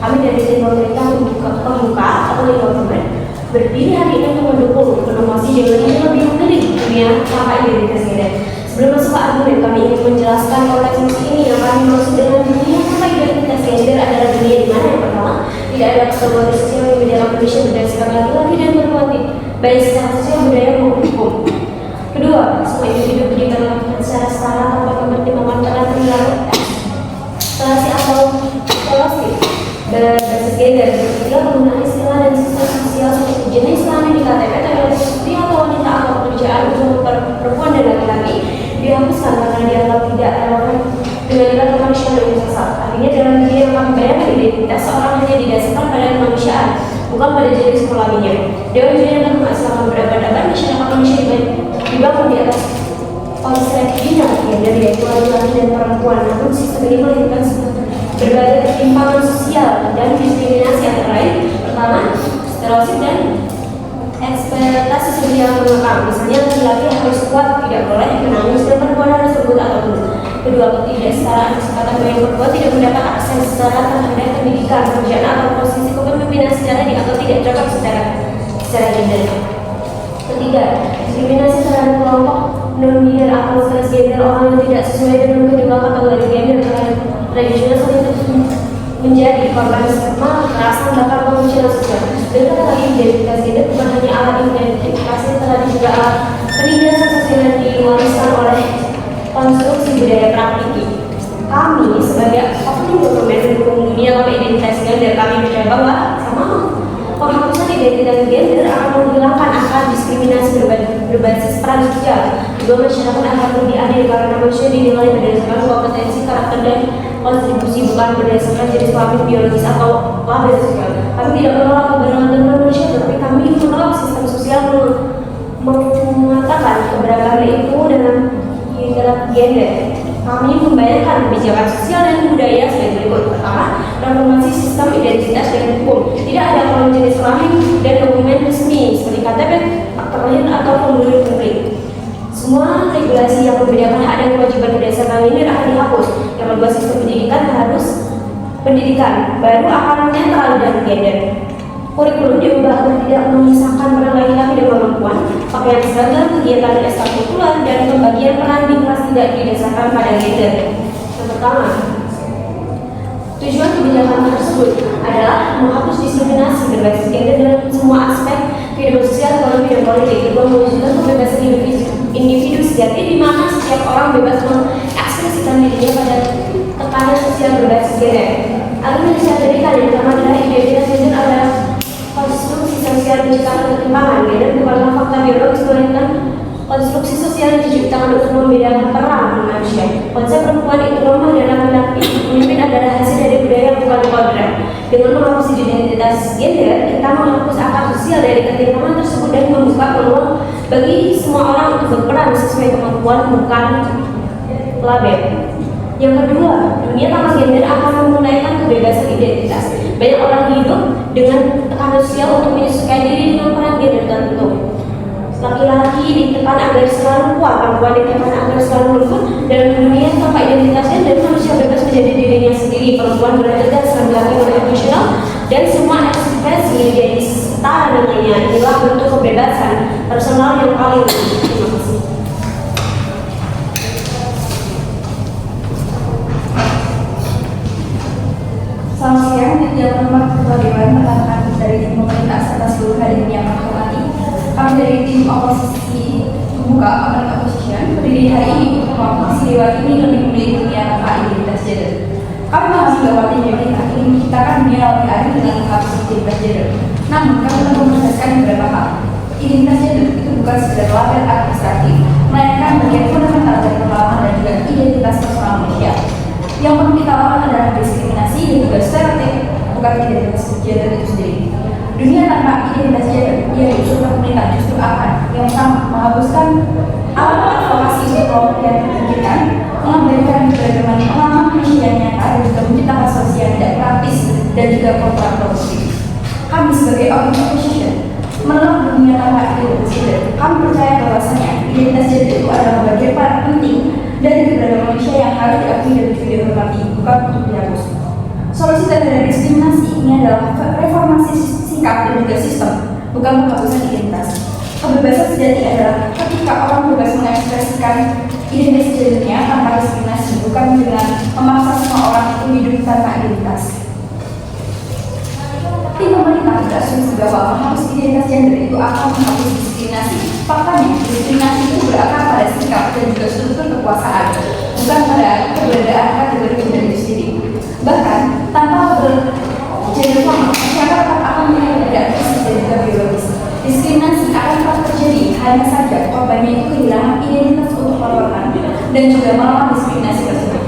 Kami dari tim pemerintah pembuka atau government berdiri hari ini untuk mendukung inovasi dengan yang lebih menarik dunia tanpa identitas gender. Sebelum masuk ke argumen, kami ingin menjelaskan konteks musik ini yang kami maksud dengan dunia tanpa identitas gender adalah dunia di mana yang pertama tidak ada kategori sosial yang membedakan manusia berdasarkan laki-laki dan perempuan, baik secara sosial, budaya maupun hukum. Kedua, semua individu diperlakukan secara setara tanpa mempertimbangkan peran perilaku relasi atau relasi berbasis gender. Ketiga, penggunaan istilah dan sistem sosial seperti jenis kelamin di KTP, tanda pria atau wanita atau pekerjaan untuk perempuan dan laki-laki dihapuskan karena dianggap tidak relevan dengan nilai kemanusiaan dan universal. Artinya dalam dunia yang kami bayangkan identitas seorang hanya didasarkan pada kemanusiaan, bukan pada jenis kelaminnya. Dewan Juri dan Islam berpendapat masyarakat manusia dibangun di atas konsep bina gender yaitu laki-laki dan perempuan. Namun sistem ini melahirkan berbagai ketimpangan sosial dan diskriminasi antara lain. Pertama, stereotip dan ekspektasi sosial mengekang. Misalnya laki-laki harus kuat, tidak boleh menangis, dan perempuan harus lembut atau tunduk. Kedua, ketidaksetaraan kesempatan bagi perempuan tidak mendapat akses setara terhadap pendidikan, pekerjaan atau posisi kepemimpinan secara atau tidak cocok secara gender. Ketiga, diskriminasi terhadap kelompok non-gender atau transgender, orang yang tidak sesuai dengan kedua kategori gender tradisional seperti menjadi korban stigma, kekerasan, bahkan pengungsian sosial. Dan kata lagi, identitas gender bukan hanya alat identifikasi, tetapi juga alat penindasan sosial yang diwariskan oleh konstruksi budaya praktik. Kami sebagai oknum dokumen mendukung dunia tanpa identitas gender. Kami percaya bahwa sama penghapusan identitas gender akan menghilangkan akar diskriminasi berbasis peran sosial. Kedua, masyarakat akan lebih adil karena manusia dinilai berdasarkan kompetensi, karakter, dan kontribusi, bukan berdasarkan jenis kelamin biologis atau label sosial. Kami tidak menolak keberagaman manusia, tetapi kami menolak sistem sosial mengatakan keberagaman itu dalam gender. Kami membayangkan kebijakan sosial dan budaya sebagai berikut. Pertama, reformasi sistem identitas dan hukum. Tidak ada kolom jenis kelamin dan dokumen resmi seperti KTP, akta lahir atau formulir publik. Semua regulasi yang membedakan hak dan kewajiban berdasarkan gender akan dihapus. Yang kedua, sistem pendidikan baru akan netral dan gender. Kurikulum diubah agar tidak memisahkan peran laki-laki dan perempuan, pakaian seragam, kegiatan ekstrakurikuler, dan pembagian peran di kelas tidak didasarkan pada gender. Yang pertama, tujuan kebijakan tersebut adalah menghapus diskriminasi berbasis gender dalam semua aspek kehidupan sosial, ekonomi, dan politik. Kedua, mewujudkan kebebasan individu sejati di mana setiap orang bebas mengekspresikan dirinya pada tekanan sosial berbasis gender. Argumen yang diberikan yang pertama adalah identitas gender adalah konstruksi sosial menciptakan ketimpangan. Gender bukanlah fakta biologis, melainkan konstruksi sosial yang diciptakan untuk membedakan peran manusia. Konsep perempuan itu lemah dan laki-laki pemimpin adalah hasil dari budaya bukan kodrat. Dengan menghapus identitas gender, kita menghapus akar sosial dari ketimpangan tersebut dan membuka peluang bagi semua orang untuk berperan sesuai kemampuan, bukan label. Yang kedua, dunia tanpa gender akan memunculkan kebebasan identitas. Banyak orang hidup dengan tekanan sosial untuk menyesuaikan diri dengan peran gender tertentu. Laki-laki ditekan agar selalu kuat, perempuan ditekan agar selalu lembut. Dalam dunia tanpa identitas gender, manusia bebas menjadi dirinya sendiri. Perempuan berintegritas, laki-laki emosional, dan semua ekspresi menjadi setara dengannya. Inilah bentuk kebebasan personal yang paling tinggi. Terima kasih. Selamat siang, Dirjen Pemerintah Ketua Dewan menerangkan dari tim pemerintah serta seluruh hadirin yang kami hormati. Kami dari tim oposisi membuka Open Opposition berdiri hari ini untuk mengawasi Dewan ini lebih memilih dunia tanpa identitas gender. Kami memahami bahwa tim pemerintah ingin menciptakan dunia lebih adil dengan menghapus identitas gender. Namun kami perlu menegaskan beberapa hal. Identitas gender itu bukan sekedar label administratif, melainkan bagian fundamental dari pengalaman dan juga identitas personal manusia. Yang perlu kita lawan adalah diskriminasi dan juga stereotip, bukan identitas gender itu sendiri. Dunia tanpa identitas gender, yaitu surga pemerintah justru akan yang pertama menghapuskan alat advokasi untuk kelompok yang terpinggirkan, mengabaikan keberagaman pengalaman manusia yang nyata dan juga menciptakan sosial yang tidak praktis dan juga kontraproduktif. Kami sebagai opposition menolak dunia tanpa identitas gender. Kami percaya bahwasanya identitas gender itu adalah bagian paling penting dari keberagaman manusia yang harus diakui dan juga dihormati, bukan untuk dihapus. Solusi terhadap diskriminasi sikap dan juga sistem, bukan penghapusan identitas. Kebebasan sejati adalah ketika orang bebas mengekspresikan identitas gendernya tanpa diskriminasi, bukan dengan memaksa semua orang itu hidup tanpa identitas. Tim pemerintah berasumsi bahwa menghapus identitas gender itu akan menghapus diskriminasi. Faktanya, diskriminasi itu berakar pada sikap dan juga struktur kekuasaan, bukan pada keberadaan kategori gender itu sendiri. Bahkan, tanpa bergender formal, masyarakat tetap akan memiliki perbedaan fisik dan juga biologis. Diskriminasi akan tetap terjadi, hanya saja korbannya itu kehilangan identitas untuk melaporkan dan juga melawan diskriminasi tersebut.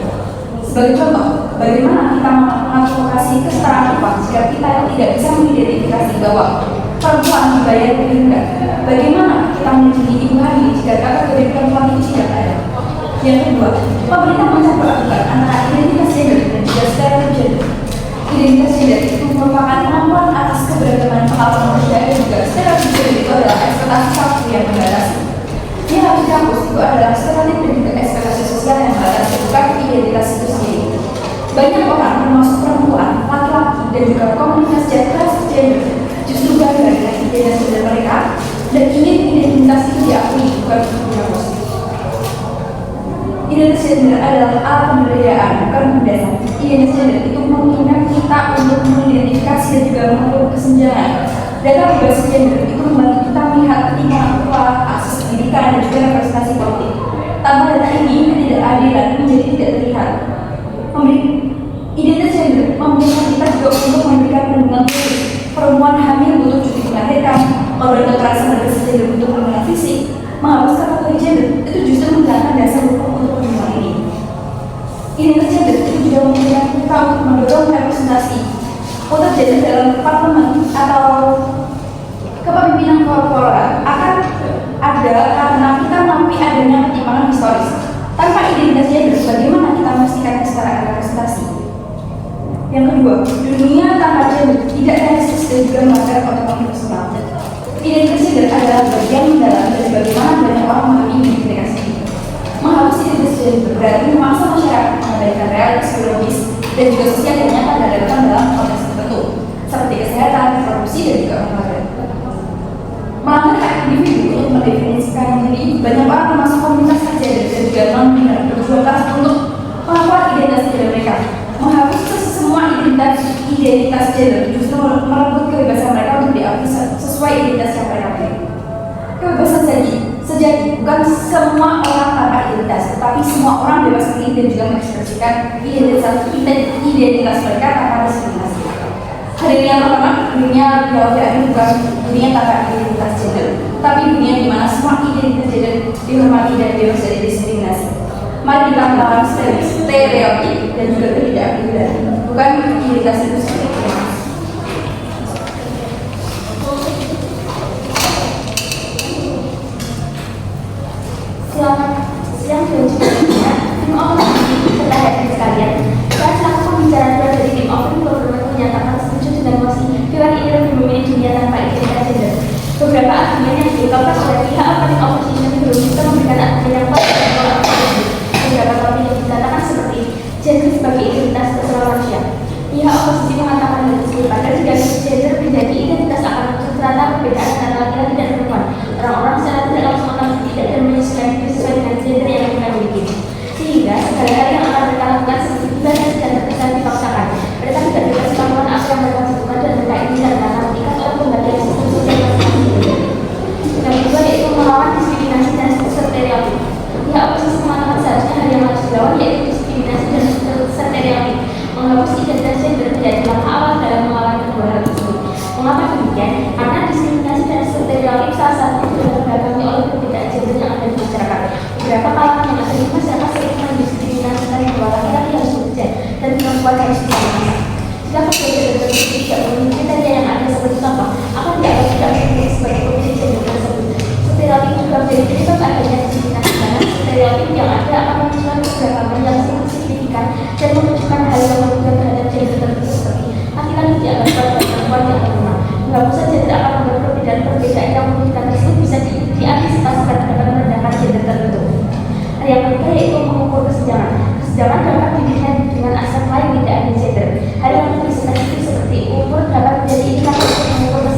Sebagai contoh, bagaimana kita mengadvokasi kesetaraan upah jika kita tidak bisa mengidentifikasi bahwa perempuan dibayar lebih rendah? Bagaimana kita melindungi ibu hamil jika kategori perempuan itu tidak ada? Yang kedua, pemerintah mencampur adukan antara identitas gender dan juga stereotip gender. Identitas gender itu merupakan kemampuan atas keberagaman pengalaman manusia dan juga stereotip gender itu adalah ekspektasi satu yang membatasi. Yang harus dihapus itu adalah stereotip dan juga ekspektasi sosial yang membatasi, bukan identitas itu sendiri. Banyak orang, termasuk perempuan, laki-laki, dan juga komunitas transgender justru bangga dengan identitas gender mereka dan ingin identitas itu diakui, bukan dihapus. Identitas gender adalah alat pemberdayaan, bukan pembebasan. Identitas gender itu memungkinkan kita untuk mengidentifikasi dan juga mengatur kesenjangan. Data berbasis gender itu membantu kita melihat ketimpangan upah, akses pendidikan, dan juga representasi politik. Tanpa data ini, ketidakadilan menjadi tidak terlihat. Identitas gender memungkinkan kita juga untuk memberikan perlindungan khusus. Perempuan hamil butuh cuti melahirkan, korban kekerasan berbasis gender butuh perlindungan fisik. Menghapus kategori gender itu justru menghilangkan dasar hukum untuk perlindungan ini. Identitas gender itu juga memungkinkan kita untuk mendorong representasi untuk gender dalam parlemen atau kepemimpinan korporat akan ada karena kita mengakui adanya ketimpangan historis. Tanpa identitas gender, bagaimana kita memastikan kesetaraan representasi? Yang kedua, dunia tanpa gender tidak realistis dan juga melanggar otonomi personal. Identitas gender adalah bagian mendalam dari bagaimana banyak orang memahami diri mereka sendiri. Menghapus identitas gender berarti memaksa masyarakat mengabaikan realitas biologis dan juga sosial yang nyata dan relevan dalam konteks tertentu, seperti kesehatan, reproduksi, dan juga olahraga. Melanggar hak individu untuk mendefinisikan diri, banyak orang termasuk komunitas transgender dan juga non-biner berjuang keras untuk melakukan identitas gender mereka. Menghapus semua identitas gender justru merebut kebebasan mereka untuk diakui sesuai identitas yang mereka pilih. Kebebasan sejati bukan semua orang tanpa identitas, tetapi semua orang bebas memilih dan juga mengekspresikan identitas mereka tanpa diskriminasi. Hari yang pertama, dunia ini bukan dunia tanpa identitas gender, tapi dunia di mana semua identitas gender dihormati dan bebas dari diskriminasi. Mari kita melawan stereotip dan juga ketidakadilan, bukan identitas itu sendiri. Selamat siang dan juga tim Open terhadap sekalian. Saya selaku pembicara dari tim Open Program menyatakan setuju dengan mosi Dewan ini lebih memilih dunia tanpa identitas gender. Beberapa argumen yang diungkapkan oleh pihak Open Opposition belum bisa memberikan argumen yang kuat dan menolak tersebut. Beberapa topik yang dikatakan seperti gender sebagai identitas terserah manusia. Pihak oposisi mengatakan hal tersebut pada jika gender menjadi identitas akan muncul ternyata perbedaan antara laki-laki dan perempuan. Orang-orang secara tidak langsung akan tidak dan menyesuaikan diri sesuai dengan gender yang mereka miliki. Sehingga segala hal yang akan mereka lakukan seperti ibadah dan terkesan dipaksakan. Mereka tidak diberi kemampuan apa yang mereka butuhkan dan mereka inginkan karena terikat oleh pembagian sistem sosial masing-masing. Yang kedua yaitu melawan diskriminasi dan stereotip. Pihak oposisi mengatakan seharusnya hal yang harus dilawan yaitu diskriminasi dan stereotip. Menghapus identitas gender menjadi langkah awal dalam melawan kedua hal tersebut. Mengapa demikian? Karena diskriminasi dan stereotip salah satunya sudah terbelakangnya oleh perbedaan gender yang ada di masyarakat. Beberapa kalangan yang ada di masyarakat sering mendiskriminasikan bahwa laki-laki harus bekerja dan perempuan harus bekerja. Jika perbedaan tersebut tidak memenuhi kriteria yang ada seperti contoh, akan dianggap tidak memiliki sebagai kondisi gender tersebut. Stereotip juga menjadi penyebab adanya diskriminasi karena stereotip yang ada akan menunjukkan keberagaman yang signifikan dan menunjukkan hal yang berbeda terhadap gender tertentu seperti laki-laki dianggap kuat dan perempuan dianggap lemah. Penghapusan gender akan membuat perbedaan yang menunjukkan tersebut bisa diantisipasi karena dapat merendahkan gender tertentu. Yang ketiga yaitu mengukur kesenjangan. Kesenjangan dapat dilihat dengan aspek lain tidak hanya gender. Hal yang lebih sensitif seperti umur dapat menjadi indikator untuk mengukur kesenjangan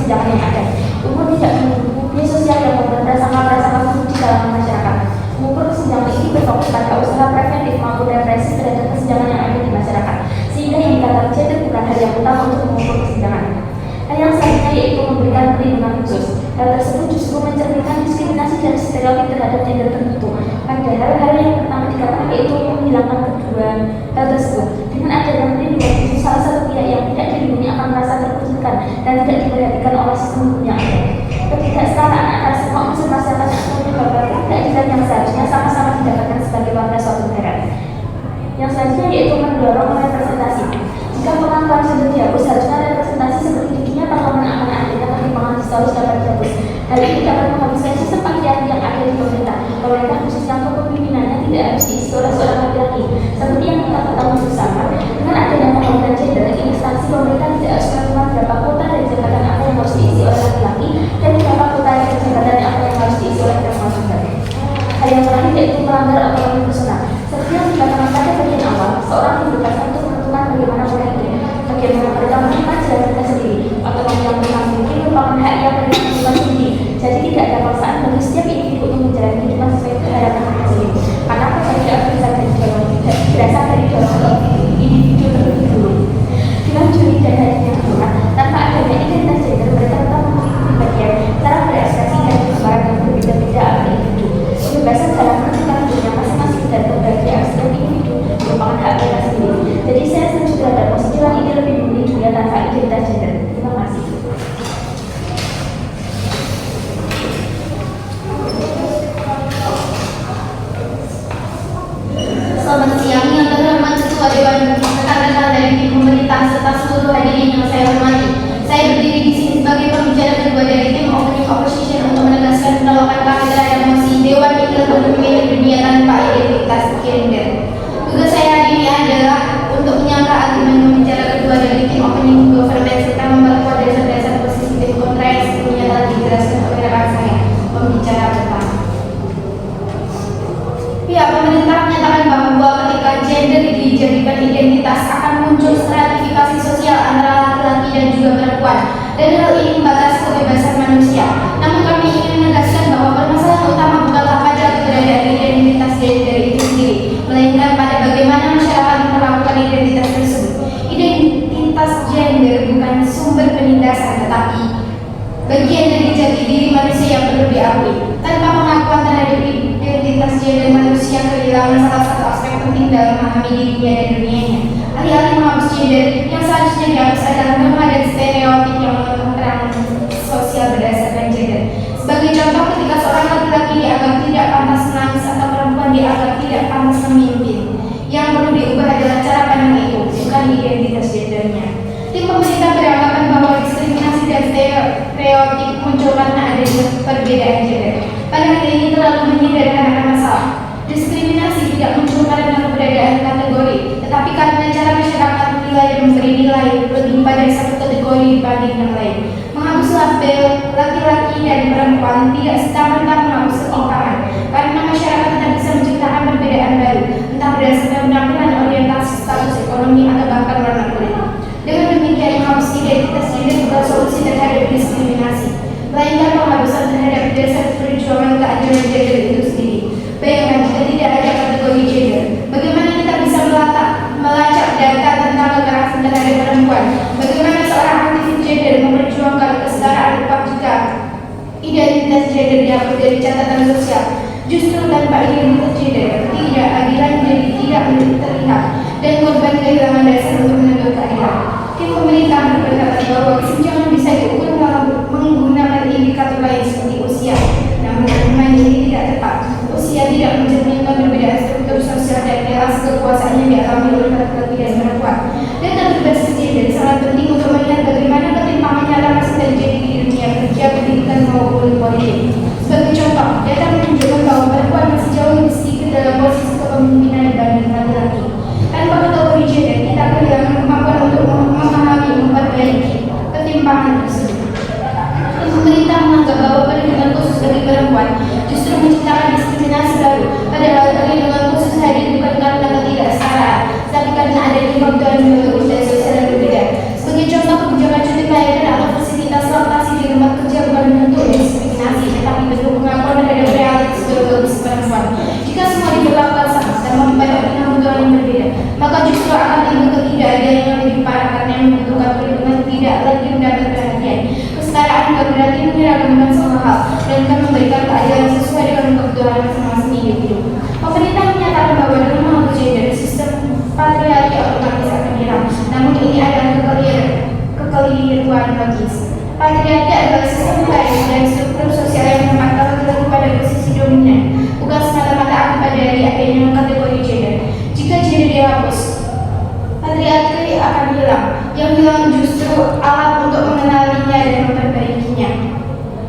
persidangan. Hal yang selanjutnya yaitu memberikan perlindungan khusus. Hal tersebut justru mencerminkan diskriminasi dan stereotip terhadap gender tertentu. Padahal hal yang pertama dikatakan yaitu menghilangkan kedua hal tersebut. Dengan adanya perlindungan khusus, salah satu pihak yang tidak dilindungi akan merasa terkucilkan dan tidak diperhatikan oleh sistem hukum yang ada. Ketidaksetaraan antara semua unsur masyarakat yang menyebabkan keadilan yang seharusnya sama-sama didapatkan sebagai warga suatu negara. Yang selanjutnya yaitu mendorong representasi. Jika pengakuan sudah dihapus, harusnya representasi seperti di dunia parlemen akan adanya pertimbangan historis dapat dihapus. Hal ini dapat menghabiskan sistem patriarki yang ada di pemerintah. Pemerintah khususnya kepemimpinannya tidak harus diisi oleh seorang laki-laki. Seperti yang kita ketahui bersama, dengan adanya pembagian gender, instansi pemerintah tidak harus menentukan berapa kuota dari jabatan apa yang harus diisi oleh laki-laki dan berapa kuota dari jabatan apa yang harus diisi oleh perempuan juga. Hal yang terakhir yaitu melanggar otonomi personal. Seperti yang dikatakan pada bagian awal, seorang dibebaskan untuk menentukan bagaimana mereka hidup, bagaimana mereka menentukan jalan mereka sendiri. Otonomi yang mereka miliki merupakan hak yang mereka tentukan sendiri. Jadi tidak ada paksaan bagi setiap individu untuk menjalani kehidupan sesuai kehendak mereka sendiri. Karena perbedaan berasal dari dorongan individu terlebih dulu. Dengan juri dan hadirnya aturan, tanpa adanya identitas gender, mereka tetap memiliki bagian cara berekspresi dan kesebaran yang berbeda-beda antar individu. Kebebasan dalam menentukan hidupnya masing-masing dan berbagi setiap individu merupakan hak mereka sendiri. Jadi saya setuju terhadap posisi ini lebih memilih dunia tanpa identitas gender. Terima kasih. Selamat siang, yang terhormat Ketua Dewan, rekan-rekan dari tim pemerintah serta seluruh hadirin yang saya hormati. Saya berdiri di sini sebagai pembicara kedua dari tim Opening Opposition untuk menegaskan penolakan kami terhadap mosi Dewan Iklim untuk memilih dunia tanpa identitas gender. Tugas saya hari ini adalah untuk menyangka argumen pembicara kedua dari tim Opening Government serta memperkuat dasar-dasar positif kontra yang sebelumnya telah dijelaskan oleh rekan saya, pembicara pertama. Pihak pemerintah menyatakan bahwa ketika gender dijadikan identitas akan muncul stratifikasi sosial antara laki-laki dan juga perempuan, dan hal ini membatasi kebebasan manusia. Namun kami ingin menegaskan bahwa permasalahan utama bukanlah pada keberadaan identitas gender itu sendiri, melainkan pada bagaimana masyarakat memperlakukan identitas tersebut. Identitas gender bukan sumber penindasan, tetapi bagian dari jati diri manusia yang perlu diakui. Tanpa pengakuan terhadap identitas gender, manusia kehilangan salah satu aspek penting dalam memahami dirinya dan dunianya. Alih-alih menghapus gender, yang seharusnya dihapus adalah norma dan stereotip yang menggunakan peran sosial berdasarkan gender. Sebagai contoh, ketika seorang laki-laki dianggap tidak pantas menangis atau perempuan dianggap tidak pantas memimpin, yang perlu diubah adalah cara pandang itu, bukan identitas gendernya. Tim pemerintah beranggapan bahwa diskriminasi dan stereotip muncul karena adanya perbedaan gender. Pandangan ini terlalu menghindarkan akan masalah. Diskriminasi tidak muncul karena keberadaan kategori, tetapi karena cara masyarakat menilai dan memberi nilai lebih pada satu kategori dibanding yang lain. Menghapus label laki-laki dan perempuan tidak serta-merta menghapus ketimpangan, karena masyarakat tidak bisa menciptakan perbedaan baru, entah berdasarkan penampilan, orientasi, status ekonomi, atau bahkan warna kulit. Dengan demikian, menghapus identitas gender bukan solusi terhadap diskriminasi, melainkan penghapusan terhadap dasar perjuangan keadilan gender itu sendiri. Bayangkan jika tidak ada kategori gender, bagaimana kita bisa melacak data tentang kekerasan terhadap perempuan? Bagaimana seorang aktivis gender memperjuangkan kesetaraan upah jika identitas gender dihapus dari catatan sosial? Justru tanpa identitas gender, ketidakadilan jadi tidak terlihat dan korban kehilangan dasar untuk menuntut keadilan. Tim pemerintah berpendapat bahwa kesenjangan bisa diukur menggunakan indikator lain seperti usia. Namun argumen ini tidak tepat. Usia tidak mencerminkan perbedaan struktur sosial dan relasi kekuasaan yang dialami oleh laki-laki dan perempuan. Data berbasis gender sangat penting untuk melihat bagaimana ketimpangan nyata masih terjadi di dunia kerja, pendidikan maupun politik. Sebagai contoh, data menunjukkan bahwa perempuan masih jauh lebih sedikit dalam posisi kepemimpinan dibanding laki-laki. Tanpa kategori gender, kita kehilangan kemampuan untuk memahami, memperbaiki, berarti menyeragamkan semua hal dan akan memberikan keadilan sesuai dengan kebutuhan masing-masing individu. Pemerintah menyatakan bahwa dengan mengatur gender, sistem patriarki otomatis akan hilang. Namun ini adalah kekeliruan logis. Patriarki adalah sistem hierarki dan struktur sosial yang menempatkan laki-laki pada posisi dominan, bukan semata-mata akibat dari adanya kategori gender. Jika gender dihapus, patriarki akan hilang. Yang hilang justru alat untuk mengenalinya dan memperbaikinya.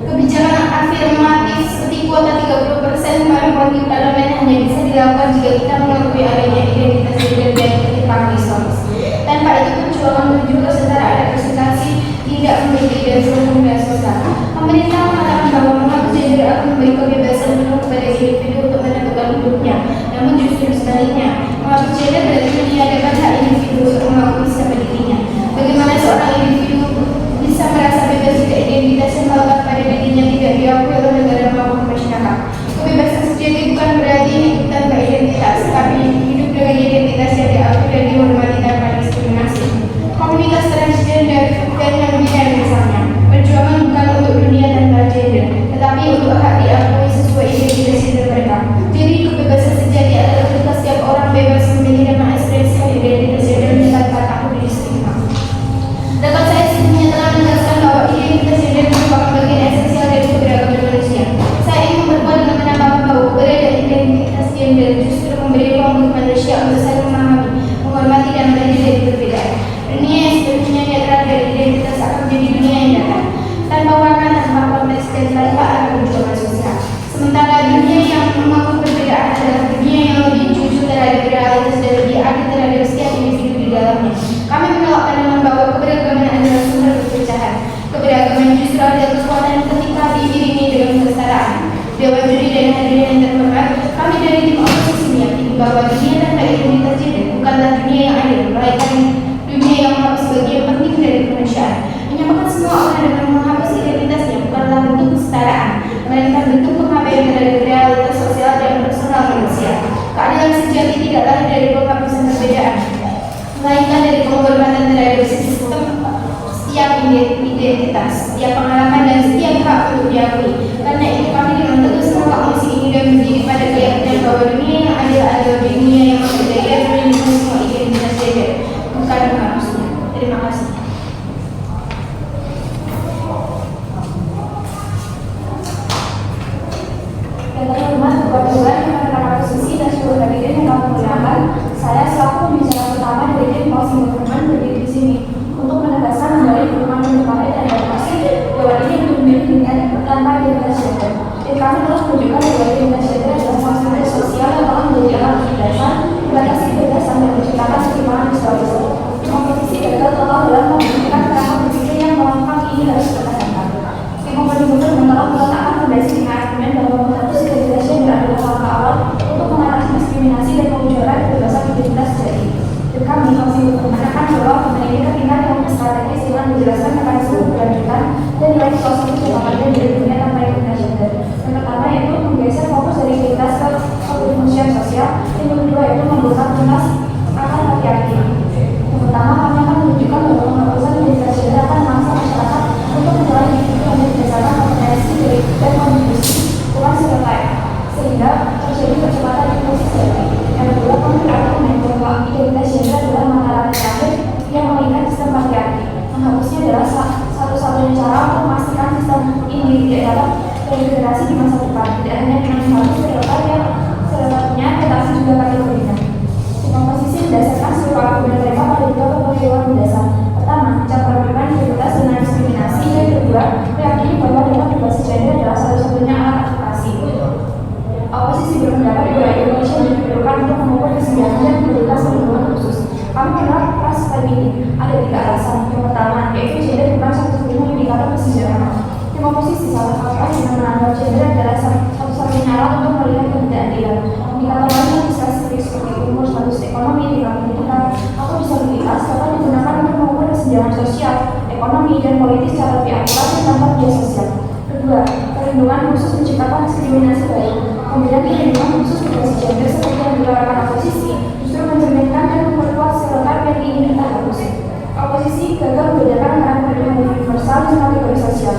Kebijakan afirmatif seperti kuota 30% perempuan di parlemen hanya bisa dilakukan jika kita mengakui adanya identitas gender dan ketimpangan historis. Tanpa itu perjuangan menuju kesetaraan representasi tidak memiliki dasar hukum dan sosial. Pemerintah mengatakan bahwa mengatur gender akan memberi kebebasan penuh kepada individu untuk menentukan hidupnya. Namun justru sebaliknya, mengatur gender berarti meniadakan hak individu untuk mengakui siapa dirinya. Bagaimana seorang individu bisa merasa bebas jika identitas yang melekat pada dirinya tidak diakui oleh negara maupun masyarakat? Kebebasan sejati bukan berarti hidup tanpa identitas, tapi hidup dengan identitas yang diakui dan dihormati tanpa diskriminasi. Komunitas transgender dan non-binary misalnya, perjuangan bukan untuk dunia tanpa gender, tetapi untuk hak diakui sesuai identitas gender mereka. Jadi kebebasan sejati adalah ketika setiap orang bebas memilih dan mengekspresikan identitas gendernya tanpa takut didiskriminasi. Rekan saya menyatakan menegaskan bahwa identitas gender merupakan bagian esensial dari keberagaman manusia. Saya ingin memperkuat dengan menambahkan bahwa keberadaan identitas gender justru memberi ruang bagi manusia untuk saling memahami, menghormati dan belajar dari perbedaan. Dunia yang sebelumnya netral dari identitas akan menjadi dunia yang datang, tanpa warna, tanpa konteks, dan tanpa ada perjuangan sosial. Sementara dunia yang mengakui perbedaan adalah dunia yang lebih jujur terhadap realitas dan lebih adil terhadap setiap individu di dalamnya. Kami menolak pandangan bahwa keberagaman adalah sumber perpecahan. Keberagaman justru adalah kekuatan ketika diiringi dengan kesetaraan. Dewan juri dan hadirin yang terhormat, kami dari tim oposisi meyakini bahwa dunia tanpa identitas gender bukanlah dunia yang adil, melainkan dunia yang menghapus bagian penting dari kemanusiaan. Menyamakan semua orang dengan menghapus identitasnya bukanlah bentuk kesetaraan, melainkan bentuk pengabaian terhadap realitas sosial dan personal manusia. Keadilan sejati tidak lahir dari penghapusan perbedaan, melainkan dari penghormatan terhadap sistem setiap identitas, setiap pengalaman dan setiap hak untuk diakui. Karena itu kami dengan tegas menolak mosi ini dan berdiri pada keyakinan bahwa dunia yang adil adalah dunia yang menghargai dan melindungi semua identitas gender, bukan menghapusnya. Terima kasih. Yang terhormat Ketua Dewan, Mahkamah Konstitusi dan seluruh hadirin yang kami muliakan, saya selaku pembicara pertama dari tim Komisi Gubernur berdiri di sini untuk menegaskan kembali dukungan untuk partai dan demokrasi Dewan ini untuk memilih dengan tanpa identitas gender. Dan kami telah menunjukkan bahwa identitas gender adalah konstruksi sosial yang telah menjadi alat dasar membatasi kebebasan dan menciptakan ketimpangan historis. Komposisi gagal total dalam memberikan kerangka berpikir yang melengkapi ini harus dipertahankan. Tim Komisi Gubernur telah meletakkan fondasi dengan argumen bahwa menghapus identitas gender adalah langkah awal untuk mengatasi diskriminasi dan mewujudkan kebebasan identitas sejati. Dan kami Komisi Gubernur menekankan bahwa pendidikan tingkat yang strategis dengan menjelaskan mekanisme berlanjutan dan nilai sosial yang dari dunia tanpa identitas gender. Yang pertama yaitu menggeser fokus dari identitas ke kemanusiaan sosial. Yang kedua yaitu membuka tunas akan patriarki. Yang pertama kami akan menunjukkan bahwa penghapusan identitas gender akan memaksa masyarakat untuk menjalani hidup yang berdasarkan kompetensi dan kontribusi bukan stereotip, sehingga terjadi percepatan inklusi sejati. Yang kedua, kami berargumen bahwa identitas gender adalah mata terakhir yang mengikat sistem patriarki. Menghapusnya adalah satu-satunya cara untuk memastikan sistem ini tidak dapat terintegrasi di masa depan. Tidak hanya dengan menghapus stereotipnya, tetapi juga kategorinya. Komposisi berdasarkan seluruh argumen mereka pada dua keperluan mendasar. Pertama, mencampurkan identitas dengan diskriminasi. Dan kedua, meyakini bahwa debat berbasis gender adalah satu-satunya alat advokasi. Oposisi berpendapat bahwa Indonesia diperlukan untuk mengukur kesejahteraan dan memberikan perlindungan khusus. Kami menolak keras seperti ini. Ada tiga alasan. Yang pertama, yaitu gender bukan satu-satunya indikator kesejahteraan. Tim oposisi salah kaprah dengan menganggap gender adalah satu-satunya alat untuk melihat ketidakadilan. Indikator lain seperti umur, status ekonomi, tingkat pendidikan, atau disabilitas dapat digunakan untuk mengukur kesenjangan sosial, ekonomi, dan politis secara lebih akurat dan tanpa bias sosial. Kedua, perlindungan khusus menciptakan diskriminasi baru. Pemberian perlindungan khusus berbasis gender seperti yang dilakukan oposisi justru mencerminkan dan memperkuat stereotip yang ingin kita hapus. Oposisi gagal membedakan antara perlindungan universal dan kategori sosial.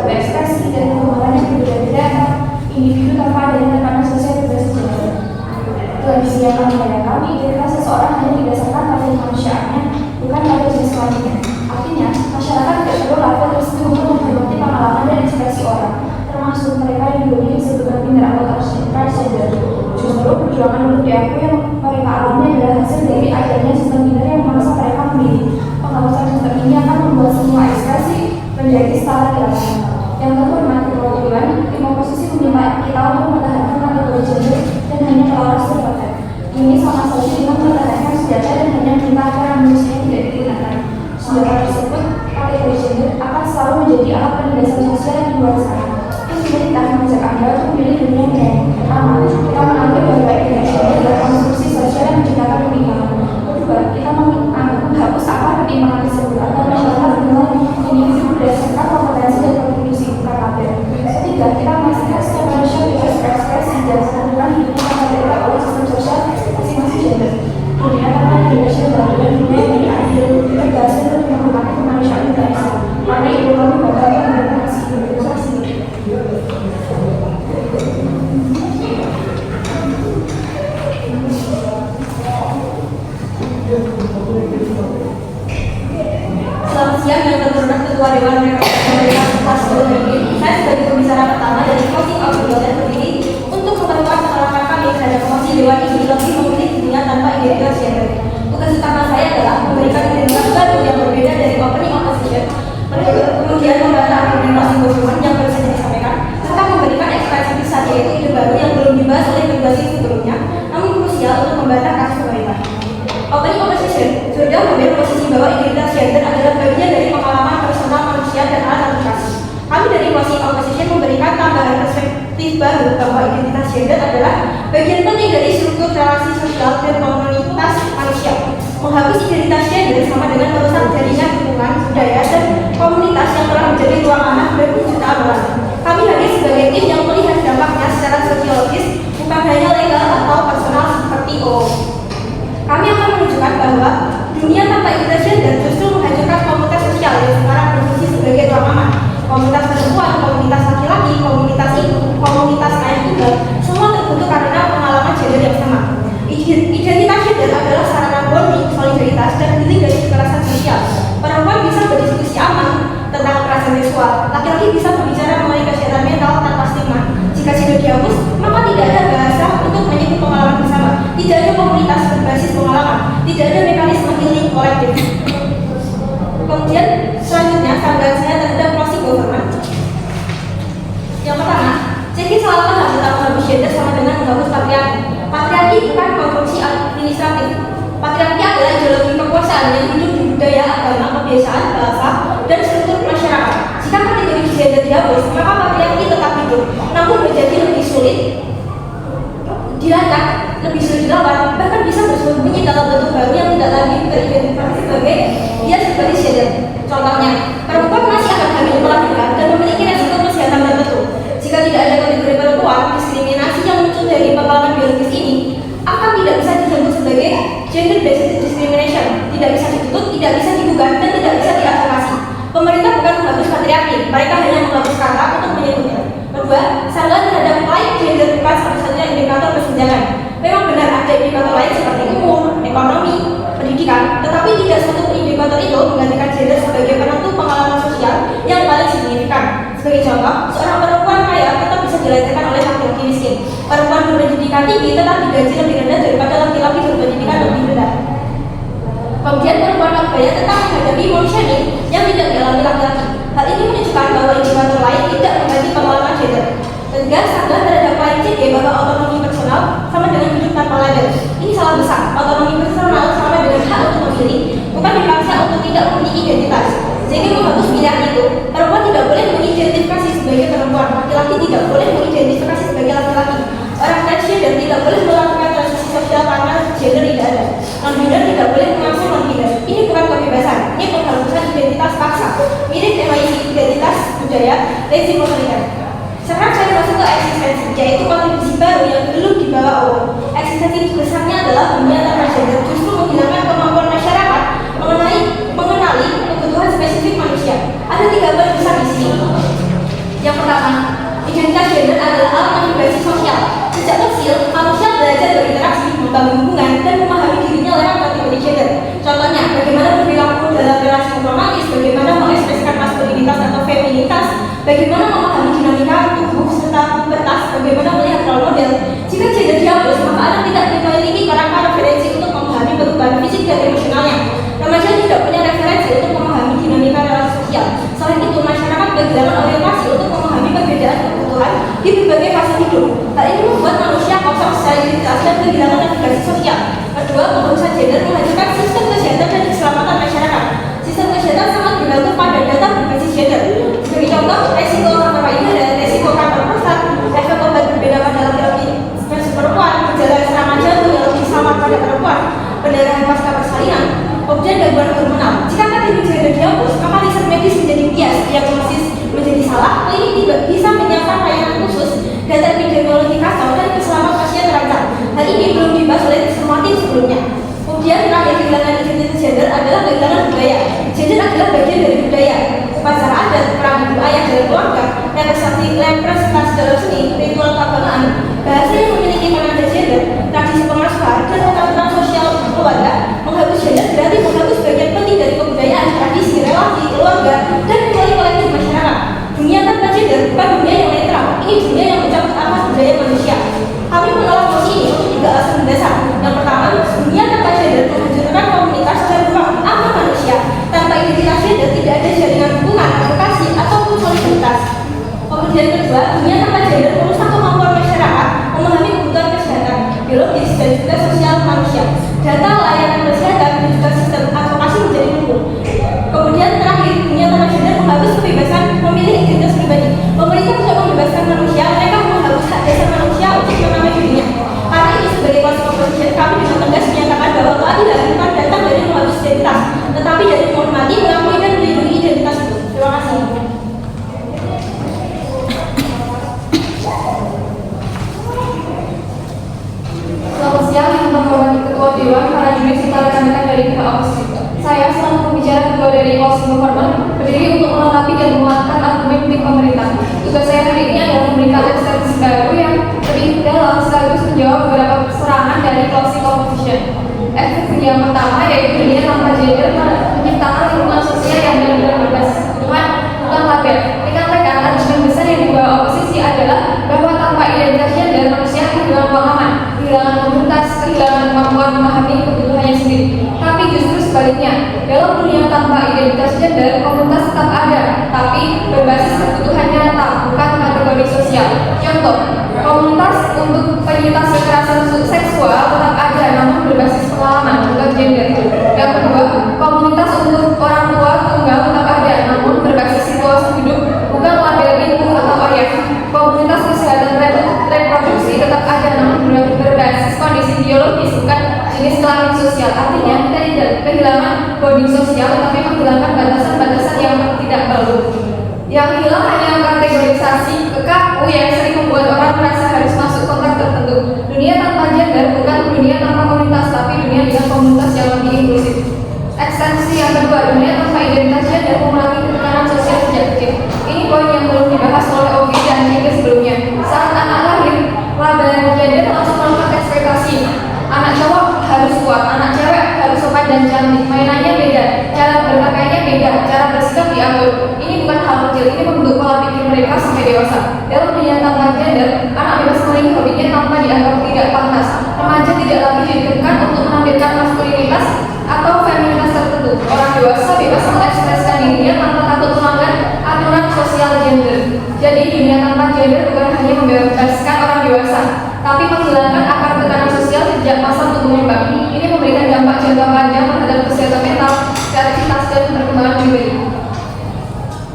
berekspresi dan perkembangan yang berbeda-beda antar individu tanpa adanya tekanan sosial berbasis gender. Telah disediakan kepada kami, identitas seseorang hanya didasarkan pada kemanusiaannya, bukan pada jenis kelaminnya. Artinya, masyarakat tidak perlu label tersebut untuk menghormati pengalaman dan ekspresi orang, termasuk mereka yang dulunya disebut binar atau transgender. Justru perjuangan untuk diakui yang mereka alami adalah hasil dari adanya sistem binar yang memaksa mereka memilih. Penghapusan sistem ini akan membuat semua ekspresi menjadi setara di lapangan. Yang terhormat Ketua Dewan, tim oposisi meminta kita untuk mempertahankan kategori gender dan hanya melaras terbatas. Ini sama saja dengan mempertahankan senjata dan hanya meminta agar manusia tidak digunakan. Senjata tersebut, kategori gender, akan selalu menjadi alat penindasan sosial di luar sana. Pemerintah mengajak Anda untuk memilih dunia yang baik. Pertama, kita mengambil bahwa Indonesia adalah konstruksi sosial yang menciptakan ketimpangan. Kedua, kita menghapus akar ketimpangan tersebut agar masyarakat mengenal individu berdasarkan kompetensi dan kontribusi bukan label. Ketiga, kita memastikan setiap manusia bebas berekspresi dan menentukan hidupnya tanpa terikat oleh sistem sosial masing-masing gender. Dunia tanpa Indonesia adalah dunia yang adil, berdasar dan menghormati kemanusiaan Indonesia. Karena itu kami bakal menghormati Indonesia. Selamat siang yang terhormat Ketua Dewan Pemerintah Kelas ini. Saya sebagai pembicara pertama dari Komisi Audio dan berdiri untuk memperkuat penolakan kami terhadap Komisi Dewan ini lebih memilih dunia tanpa identitas gender. Tugas utama saya adalah memberikan identitas baru yang berbeda dari opening opposition, kemudian membantah argumentasi government yang baru saja disampaikan, serta memberikan ekspresi besar yaitu ide baru yang belum dibahas oleh berbagai sebelumnya, namun krusial untuk membantah kasus pemerintah. Opening opposition sudah mengambil posisi bahwa identitas gender adalah bagian dari pengalaman personal manusia dan alat aplikasi. Kami dari Komisi Opposition memberikan tambahan perspektif baru bahwa identitas gender adalah bagian penting dari struktur relasi sosial dan komunitas manusia. Menghapus identitas gender sama dengan merusak jaringan hubungan budaya dan komunitas yang telah menjadi ruang anak bagi jutaan orang. Kami hadir sebagai tim yang melihat dampaknya secara sosiologis, bukan hanya legal atau personal seperti Kami akan menunjukkan bahwa dunia tanpa identitas gender justru menghancurkan komunitas sosial yang sekarang berfungsi sebagai ruang aman. Komunitas perempuan, komunitas laki-laki, komunitas ibu, komunitas ayah tunggal, semua terbentuk karena pengalaman gender yang sama. Identitas gender adalah sarana bonding, solidaritas, dan healing dari kekerasan sosial. Perempuan bisa berdiskusi aman tentang kekerasan seksual, laki-laki bisa berbicara mengenai kesehatan mental tanpa stigma. Jika gender dihapus, maka tidak ada bahasa untuk menyebut pengalaman bersama. Tidak ada komunitas berbasis pengalaman, tidak ada mekanisme healing kolektif. Kemudian selanjutnya tanggapan saya terhadap closing government. Yang pertama, jadi salah paham tentang menghapus gender sama dengan menghapus patriarki. Patriarki bukan konstruksi administratif. Patriarki adalah ideologi kekuasaan yang hidup di budaya, agama, kebiasaan, bahasa, dan struktur masyarakat. Jika kategori gender dihapus, maka patriarki tetap hidup, namun menjadi lebih sulit dilacak, lebih sulit dilawan, bahkan bisa bersembunyi dalam bentuk baru yang tidak lagi teridentifikasi sebagai dia seperti gender. Contohnya, perempuan masih akan hamil melahirkan dan memiliki resiko kesehatan tertentu. Jika tidak ada kategori perempuan, diskriminasi yang muncul dari pengalaman biologis ini akan tidak bisa disebut sebagai gender-based discrimination, tidak bisa ditutup, tidak bisa digugat, dan tidak bisa diadvokasi. Pemerintah bukan menghapus patriarki, mereka hanya menghapus kata untuk menyebutnya. Kedua, sangat terhadap lain gender bukan satu-satunya indikator kesenjangan. Memang benar ada indikator lain seperti umur, ekonomi, pendidikan, tetapi tidak satu indikator itu menggantikan gender sebagai penentu pengalaman sosial yang paling signifikan. Sebagai contoh, seorang perempuan kaya tetap bisa dilahirkan oleh laki-laki miskin. Perempuan berpendidikan tinggi tetap digaji lebih rendah daripada laki-laki berpendidikan lebih rendah. Kemudian perempuan kaya tetap menghadapi motioning yang tidak dialami laki-laki. Hal ini menunjukkan bahwa indikator lain tidak mengganti pengalaman gender. Ketiga, sadar terhadap lain CD bahwa otonomi personal sama dengan hidup tanpa label. Ini salah besar. Otonomi personal sama dengan hak untuk memilih, bukan dipaksa untuk tidak memiliki identitas. Jadi menghapus pilihan itu, perempuan tidak boleh mengidentifikasi sebagai perempuan, laki-laki tidak boleh mengidentifikasi sebagai laki-laki. Orang transgender tidak boleh melakukan transisi sosial karena gender tidak ada. Non-biner tidak boleh mengaku non-biner. Ini bukan kebebasan, ini penghapusan identitas paksa. Mirip MIC, identitas budaya, rezim otoriter. Sekarang saya masuk ke eksistensi, yaitu kontribusi baru yang belum dibawa Allah. Eksistensi besarnya adalah dunia tanpa gender justru menghilangkan kemampuan masyarakat mengenali kebutuhan spesifik manusia. Ada 3 poin besar di sini. Yang pertama, identitas gender adalah alat navigasi sosial. Sejak kecil, manusia belajar berinteraksi, membangun hubungan, dan memahami dirinya lewat kategori gender. Contohnya, bagaimana berperilaku dalam relasi romantis, bagaimana mengekspresikan maskulinitas atau feminitas, bagaimana memahami dinamika tubuh serta pubertas, bagaimana melihat role model. Jika gender dihapus, maka anak tidak memiliki kerangka referensi untuk memahami perubahan fisik dan emosionalnya. Remaja tidak punya referensi untuk memahami dinamika relasi sosial. Selain itu, masyarakat kehilangan orientasi untuk memahami perbedaan kebutuhan di berbagai fase hidup. Hal ini membuat manusia kosong secara identitas dan kehilangan navigasi sosial. Kedua, penghapusan gender menghancurkan sistem kesehatan dan keselamatan masyarakat. Sistem kesehatan sangat bergantung pada data berbasis gender. Sebagai contoh, resiko kanker payudara, resiko kanker prostat, efek obat berbeda pada laki-laki versus perempuan, gejala serangan jantung yang lebih sama pada perempuan, pendarahan pasca persalinan, kemudian gangguan hormonal. Jika kategori gender dihapus, maka riset medis menjadi bias, diagnosis menjadi salah, klinik tidak bisa menyiapkan layanan khusus, data epidemiologi kacau, dan keselamatan pasien terancam. Hal ini belum dibahas oleh semua tim sebelumnya. Kemudian terakhir, kehilangan identitas gender adalah kehilangan budaya. Gender adalah bagian dari budaya. Upacara adat, peran ibu ayah dalam keluarga, representasi dalam seni, ritual keagamaan, bahasa yang memiliki penanda gender, tradisi pengasuhan, dan tatanan sosial keluarga. Menghapus gender berarti menghapus bagian penting dari kebudayaan, tradisi, relasi, keluarga, dan nilai kolektif masyarakat. Dunia tanpa gender bukan dunia yang netral, ini dunia yang mencabut atas budaya manusia. Kami menolak mosi ini untuk 3 alasan mendasar. Yang pertama, dunia tanpa gender menghancurkan komunitas dan ruang aman manusia. Tanpa identitas gender tidak ada jaringan hubungan, advokasi, ataupun solidaritas. Kemudian kedua, dunia tanpa gender merusak kemampuan masyarakat memahami kebutuhan kesehatan, biologis, dan juga sosial manusia. Data layanan kesehatan dan juga sistem advokasi menjadi lumpuh. Kemudian terakhir, dunia tanpa gender menghapus kebebasan memilih identitas pribadi. Pemerintah tidak membebaskan manusia, mereka menghapus hak dasar manusia untuk menamai dirinya. Karena ini sebagai kuasa oposisi, kami dengan tegas menyatakan bahwa keadilan bukan datang dari menghapus identitas, tetapi dari menghormati, mengakui, dan melindungi identitas itu. Terima kasih. Selamat siang, yang terhormati Ketua Dewan, para juri serta rekan-rekan dari pihak oposisi. Saya selaku pembicara kedua dari Oposisi Hormat berdiri untuk melengkapi dan menguatkan argumen tim pemerintah. Tugas saya hari ini adalah memberikan ekstensi baru yang lebih dalam sekaligus menjawab beberapa serangan dari closing opposition. Ekstensi yang pertama yaitu dunia tanpa gender menciptakan lingkungan sosial yang benar-benar berbasis kebutuhan, bukan label. Rekan-rekan, argumen besar yang dibawa oposisi adalah bahwa tanpa identitas gender manusia kehilangan ruang aman, kehilangan komunitas, kehilangan kemampuan memahami kebutuhannya sendiri. Tapi justru sebaliknya, dalam dunia tanpa identitas gender, komunitas tetap ada, tapi berbasis kebutuhannya nyata, bukan kategori sosial. Contoh, komunitas untuk penyintas kekerasan seksual tetap ada, namun berbasis pengalaman, bukan gender. Yang kedua, komunitas untuk orang tua tunggal tetap ada, namun berbasis situasi hidup, bukan label ibu atau ayah. Komunitas kesehatan reproduksi tetap ada, namun berbasis kondisi biologis, bukan jenis kelamin sosial. Artinya kita tidak kehilangan bonding sosial, tetapi menghilangkan batasan-batasan yang tidak perlu. Yang hilang hanya kategorisasi kaku yang sering membuat orang merasa harus masuk kotak tertentu. Dunia tanpa gender bukan dunia tanpa komunitas, tapi dunia dengan komunitas yang lebih inklusif. Ekstensi yang kedua, dunia tanpa identitas gender mengurangi ketekanan sosial sejak kecil. Ini poin yang belum dibahas oleh Ovi dan Jika sebelumnya. Saat anak lahir, label gender langsung melekat ekspektasi. Anak cowok harus kuat, anak cewek harus sopan dan cantik. Mainannya beda, cara berpakaiannya beda, cara bersikap diatur. Ini bukan hal kecil, ini membentuk pola pikir mereka sampai dewasa. Dalam dunia tanpa gender, anak bebas memilih hobinya tanpa dianggap tidak pantas. Remaja tidak lagi ditekan untuk menampilkan maskulinitas atau feminitas tertentu. Orang dewasa bebas mengekspresikan dirinya tanpa takut melanggar aturan sosial gender. Jadi dunia tanpa gender bukan hanya membebaskan orang dewasa, tapi menghilangkan akar tekanan sosial sejak masa tumbuh kembang. Ini memberikan dampak jangka panjang terhadap kesehatan mental, kreativitas, dan perkembangan pribadi.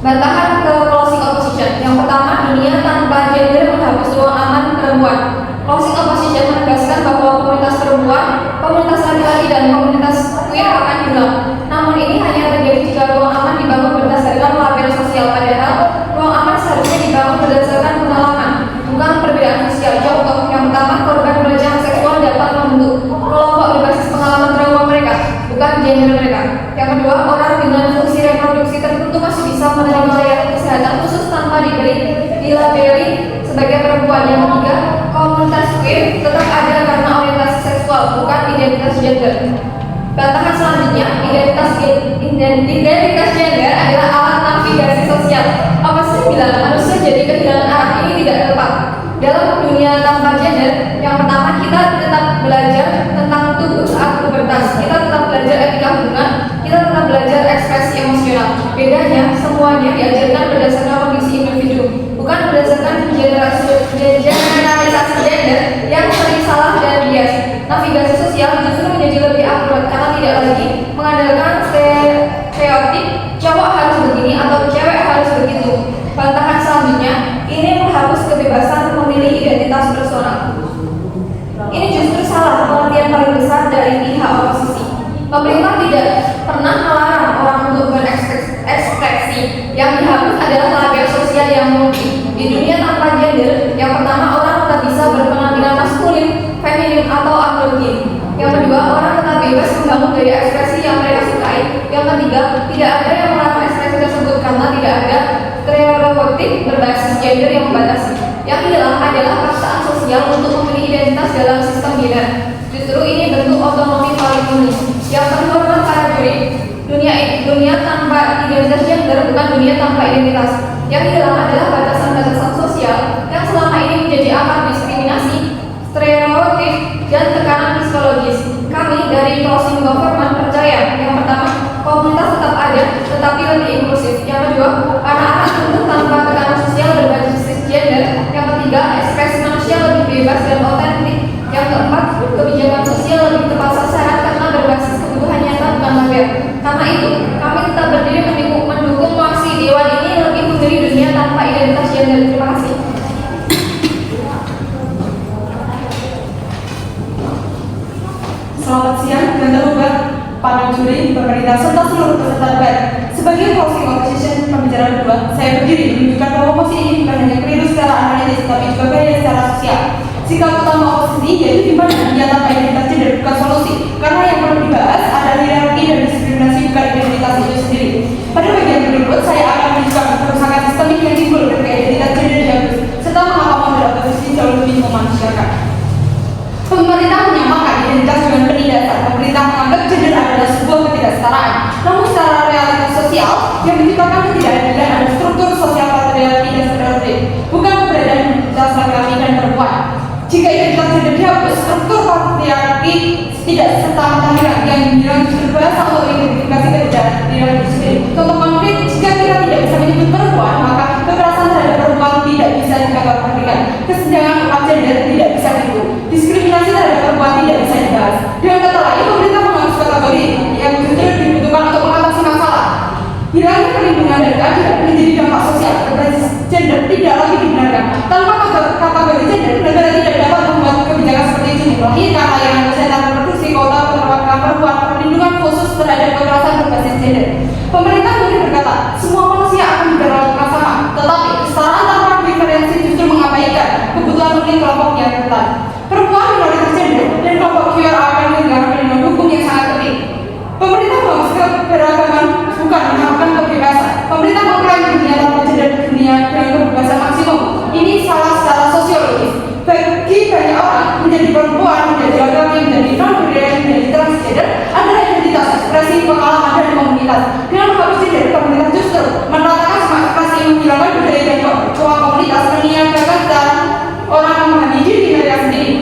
Bantahan ke closing opposition. Yang pertama, dunia tanpa gender menghapus ruang aman perempuan. Closing opposition menegaskan bahwa komunitas perempuan, komunitas laki-laki, dan komunitas queer akan hilang. Namun ini hanya terjadi jika ruang aman dibangun berdasarkan label sosial, padahal ruang aman seharusnya dibangun berdasarkan pengalaman, bukan perbedaan sosial. Contoh, yang pertama, korban pelecehan seksual dapat membentuk kelompok berbasis pengalaman trauma mereka, bukan gender mereka. Yang kedua, orang dengan fungsi reproduksi tertentu masih bisa menerima layanan kesehatan khusus tanpa diberi Isabelli sebagai perempuan. Yang ketiga, komunitas queer tetap ada karena orientasi seksual, bukan identitas gender. Bantahan selanjutnya, identitas gender adalah alat navigasi sosial. Apa sih bilang manusia jadi kehilangan arah? Ini tidak tepat. Dalam dunia tanpa gender, yang pertama kita tetap belajar tentang tubuh saat pubertas, kita tetap belajar etika hubungan, kita tetap belajar ekspresi emosional. Bedanya, semuanya diajarkan berdasarkan kondisi individu, bukan berdasarkan generalisasi gender yang sering salah dan bias. Navigasi sosial justru menjadi lebih akurat karena tidak lagi mengandalkan stereotip cowok harus begini atau cewek harus begitu. Bantahan selanjutnya, ini menghapus kebebasan memilih identitas personal. Ini justru salah pengertian paling besar dari pihak oposisi. Pemerintah tidak pernah melarang orang untuk berekspresi. Yang dihapus adalah label sosial yang multi. Di dunia tanpa gender, yang pertama orang tetap bisa berpenampilan maskulin, feminim atau androgyn. Yang kedua, orang tetap bebas membangun gaya ekspresi yang mereka sukai. Yang ketiga, tidak ada yang melarang ekspresi tersebut karena tidak ada stereotip berbasis gender yang membatasi. Yang hilang adalah paksaan sosial untuk memilih identitas dalam sistem gender. Justru ini bentuk otonomi paling unik. Yang terhormat para juri, dunia tanpa identitas gender bukan dunia tanpa identitas. Yang hilang adalah batasan-batasan sosial yang selama ini menjadi akar diskriminasi, stereotip, dan tekanan psikologis. Kami dari Crossing Government percaya, yang pertama, komunitas tetap ada, tetapi lebih inklusif. Yang kedua, anak-anak tumbuh tanpa tekanan sosial berbasis gender. Yang ketiga, ekspresi manusia lebih bebas dan otentik. Yang keempat, kebijakan sosial lebih tepat sasaran karena berbasis kebutuhan nyata bukan label. Karena itu, kami tetap berdiri mendukung mosi Dewan ini lebih memberi dunia tanpa identitas gender. Terima kasih. Selamat siang dan terhormat panel juri, pemerintah serta seluruh peserta debat. Sebagai closing opposition pembicaraan kedua, saya berdiri menunjukkan bahwa mosi ini bukan hanya keliru secara analitis, tapi juga bahaya secara sosial. Sikap utama oposisi yaitu di mana dunia tanpa identitas gender bukan solusi, karena yang perlu dibahas adalah hierarki dan diskriminasi bukan identitas itu sendiri. Pada bagian berikut, saya akan menunjukkan kerusakan sistemik yang timbul ketika identitas gender dihapus, serta mengapa model oposisi jauh lebih memanusiakan. Pemerintah menyamakan identitas dengan penindasan. Pemerintah menganggap gender adalah sebuah ketidaksetaraan. Namun secara realitas sosial yang menciptakan ketidakadilan adalah struktur sosial patriarki dan stereotip, bukan keberadaan identitas laki-laki dan perempuan. Jika identitas gender dihapus, struktur patriarki tidak serta-merta yang dibilang justru bahasa untuk identifikasi ketidakadilan itu sendiri. Contoh konkret, jika kita tidak bisa menyebut perempuan, maka kekerasan terhadap perempuan tidak bisa dikategorikan. Kesenjangan umat gender tidak bisa disebut. Diskriminasi terhadap perempuan tidak bisa dibahas. Dengan kata lain, pemerintah menghapus kategori yang justru dibutuhkan untuk mengatasi masalah. Hilangnya perlindungan dan keadilan menjadi dampak sosial berbasis gender tidak lagi dibenarkan. Tanpa kategori gender, negara tidak dapat membuat kebijakan seperti itu. Melahirkan layanan kesehatan reproduksi, kota keterwakilan perempuan, perlindungan khusus terhadap kekerasan berbasis gender. Pemerintah mungkin berkata, semua manusia akan diperlakukan sama, tetapi kesetaraan tanpa diferensi justru mengabaikan kebutuhan unik kelompok yang rentan. Perempuan, minoritas gender, dan kelompok QR akan kehilangan perlindungan hukum yang sangat penting. Pemerintah menghapus keberagaman bukan menghapuskan kebebasan. Pemerintah mengklaim dunia tanpa gender dunia dengan kebebasan maksimum. Ini salah secara sosiologis. Bagi banyak orang, menjadi perempuan, menjadi laki-laki, menjadi non-binary, menjadi transgender adalah identitas, ekspresi, pengalaman, dan komunitas. Dengan menghapus gender, pemerintah justru meratakan semua ekspresi, menghilangkan budaya dan komunitas, meninggalkan secara orang memahami diri mereka sendiri.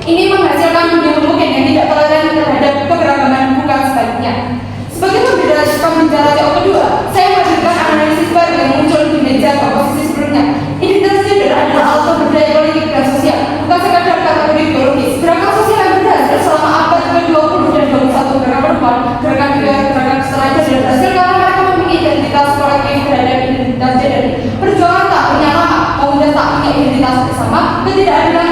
Ini menghasilkan dunia mungkin yang tidak toleran terhadap keberagaman, bukan sebaliknya. Sebagai pembicara jauh kedua, saya menghadirkan analisis baru yang muncul di meja oposisi sebelumnya. Identitas gender adalah alat pemberdayaan politik dan sosial, bukan sekadar kategori biologis. Gerakan sosial yang berhasil selama abad ke-20 dan 21, gerakan perempuan, gerakan queer, gerakan kesetaraan gender berhasil karena mereka memiliki identitas kolektif terhadap identitas gender. Perjuangan tak punya nama, komunitas tak punya identitas bersama, ketidakadilan